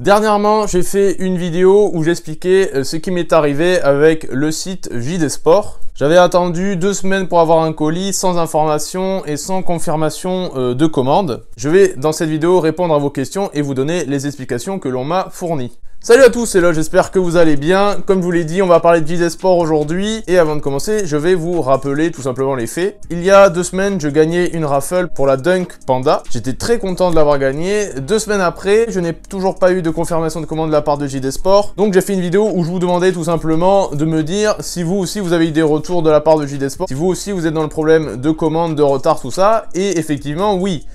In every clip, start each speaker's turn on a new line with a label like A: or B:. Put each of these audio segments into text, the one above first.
A: Dernièrement, j'ai fait une vidéo où j'expliquais ce qui m'est arrivé avec le site JD Sport. J'avais attendu 2 semaines pour avoir un colis sans information et sans confirmation de commande. Je vais dans cette vidéo répondre à vos questions et vous donner les explications que l'on m'a fournies. Salut à tous, c'est là, j'espère que vous allez bien. Comme je vous l'ai dit, on va parler de JD Sport aujourd'hui. Et avant de commencer, je vais vous rappeler tout simplement les faits. Il y a 2 semaines, je gagnais une raffle pour la Dunk Panda. J'étais très content de l'avoir gagnée. 2 semaines après, je n'ai toujours pas eu de confirmation de commande de la part de JD Sport. Donc j'ai fait une vidéo où je vous demandais tout simplement de me dire si vous aussi vous avez eu des retours de la part de JD Sport. Si vous aussi vous êtes dans le problème de commande, de retard, tout ça. Et effectivement, oui.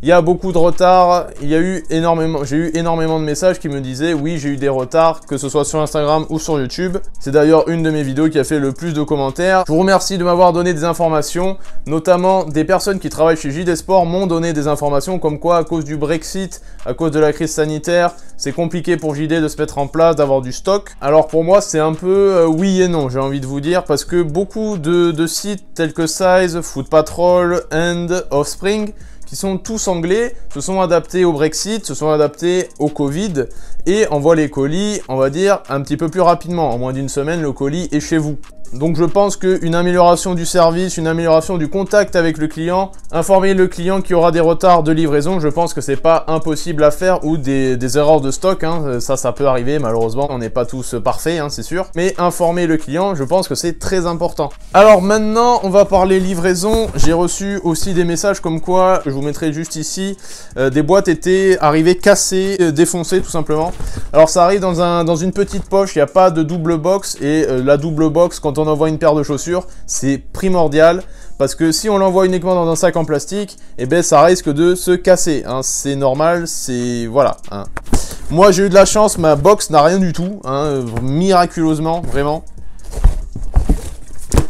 A: Il y a beaucoup de retard, j'ai eu énormément de messages qui me disaient oui, j'ai eu des retards, que ce soit sur Instagram ou sur YouTube. C'est d'ailleurs une de mes vidéos qui a fait le plus de commentaires. Je vous remercie de m'avoir donné des informations, notamment des personnes qui travaillent chez JD Sport m'ont donné des informations comme quoi à cause du Brexit, à cause de la crise sanitaire, c'est compliqué pour JD de se mettre en place, d'avoir du stock. Alors pour moi, c'est un peu oui et non, j'ai envie de vous dire, parce que beaucoup de sites tels que Size, Food Patrol, End, Offspring, qui sont tous anglais, se sont adaptés au Brexit, se sont adaptés au Covid et envoient les colis, on va dire, un petit peu plus rapidement. En moins d'une semaine, le colis est chez vous. Donc je pense qu'une amélioration du service, une amélioration du contact avec le client, informer le client qu'il y aura des retards de livraison, je pense que c'est pas impossible à faire, ou des erreurs de stock, hein. Ça peut arriver malheureusement, on n'est pas tous parfaits, hein, c'est sûr. Mais informer le client, je pense que c'est très important. Alors maintenant, on va parler livraison. J'ai reçu aussi des messages comme quoi, je vous mettrai juste ici, des boîtes étaient arrivées cassées, défoncées tout simplement. Alors ça arrive dans une petite poche, il n'y a pas de double box, et la double box, quand on envoie une paire de chaussures, c'est primordial parce que si on l'envoie uniquement dans un sac en plastique, eh ben ça risque de se casser, hein. C'est normal, c'est voilà, hein. Moi j'ai eu de la chance, ma box n'a rien du tout, hein, miraculeusement, vraiment.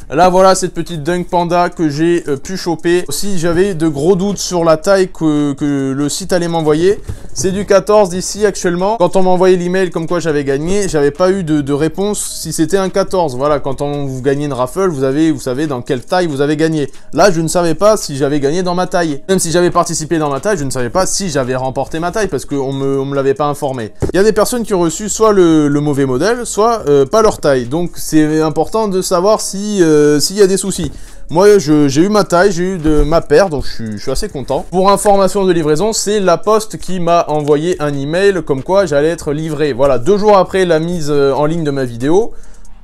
A: Là voilà cette petite Dunk Panda que j'ai pu choper. Aussi j'avais de gros doutes sur la taille que le site allait m'envoyer. C'est du 14 ici actuellement. Quand on m'a envoyé l'email comme quoi j'avais gagné, j'avais pas eu de réponse si c'était un 14. Voilà, quand vous gagnez une raffle, vous savez dans quelle taille vous avez gagné. Là je ne savais pas si j'avais gagné dans ma taille. Même si j'avais participé dans ma taille, je ne savais pas si j'avais remporté ma taille parce qu'on me l'avait pas informé. Il y a des personnes qui ont reçu soit le mauvais modèle, soit pas leur taille. Donc c'est important de savoir si s'il y a des soucis. Moi, j'ai eu ma taille, j'ai eu de ma paire, donc je suis assez content. Pour information de livraison, c'est La Poste qui m'a envoyé un email comme quoi j'allais être livré. Voilà, 2 jours après la mise en ligne de ma vidéo,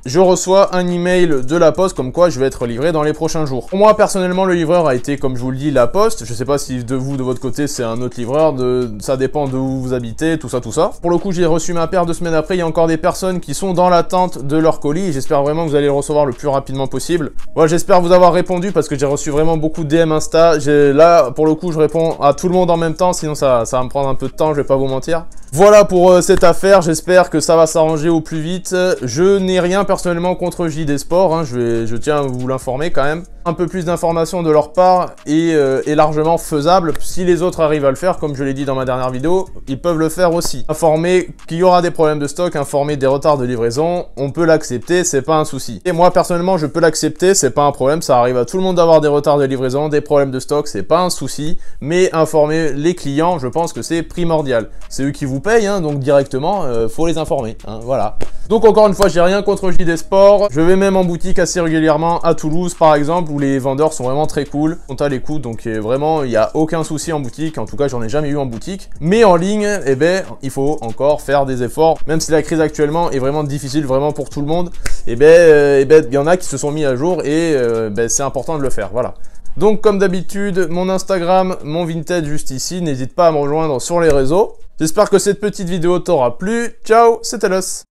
A: je reçois un email de La Poste comme quoi je vais être livré dans les prochains jours. Pour moi, personnellement, le livreur a été, comme je vous le dis, La Poste. Je sais pas si de votre côté, c'est un autre livreur. Ça dépend de où vous habitez, tout ça, tout ça. Pour le coup, j'ai reçu ma paire 2 semaines après. Il y a encore des personnes qui sont dans l'attente de leur colis. J'espère vraiment que vous allez le recevoir le plus rapidement possible. Voilà, j'espère vous avoir répondu parce que j'ai reçu vraiment beaucoup de DM Insta. Là, pour le coup, je réponds à tout le monde en même temps. Sinon, ça va me prendre un peu de temps, je vais pas vous mentir. Voilà pour cette affaire, j'espère que ça va s'arranger au plus vite. Je n'ai rien personnellement contre JD Sport, hein. Je tiens à vous l'informer quand même. Un peu plus d'informations de leur part est largement faisable. Si les autres arrivent à le faire, comme je l'ai dit dans ma dernière vidéo, ils peuvent le faire aussi. Informer qu'il y aura des problèmes de stock, informer des retards de livraison, on peut l'accepter, c'est pas un souci. Et moi personnellement, je peux l'accepter, c'est pas un problème, ça arrive à tout le monde d'avoir des retards de livraison, des problèmes de stock, c'est pas un souci. Mais informer les clients, je pense que c'est primordial. C'est eux qui vous payent, hein, donc directement, faut les informer, hein, voilà. Donc encore une fois, j'ai rien contre JD Sport. Je vais même en boutique assez régulièrement à Toulouse par exemple, où les vendeurs sont vraiment très cool. On a les coûts, donc vraiment il n'y a aucun souci en boutique. En tout cas, j'en ai jamais eu en boutique. Mais en ligne, eh ben, il faut encore faire des efforts. Même si la crise actuellement est vraiment difficile, vraiment pour tout le monde, il y en a qui se sont mis à jour et c'est important de le faire. Voilà. Donc comme d'habitude, mon Instagram, mon Vinted juste ici. N'hésite pas à me rejoindre sur les réseaux. J'espère que cette petite vidéo t'aura plu. Ciao, c'était Los.